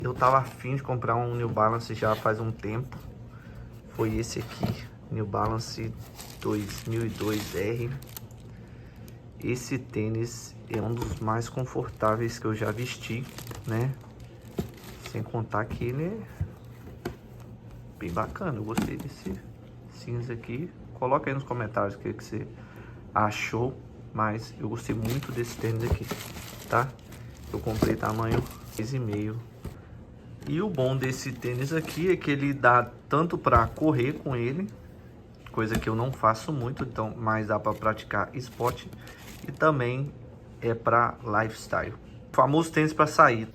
Eu tava afim de comprar um New Balance já faz um tempo. Foi esse aqui, New Balance 2002R. Esse tênis é um dos mais confortáveis que eu já vesti, né? Sem contar que ele é bem bacana. Eu gostei desse cinza aqui. Coloca aí nos comentários o que você achou, mas eu gostei muito desse tênis aqui, tá? Eu comprei tamanho 6,5. E o bom desse tênis aqui é que ele dá tanto para correr com ele, coisa que eu não faço muito, então, mas dá para praticar esporte, e também é para lifestyle. O famoso tênis para sair.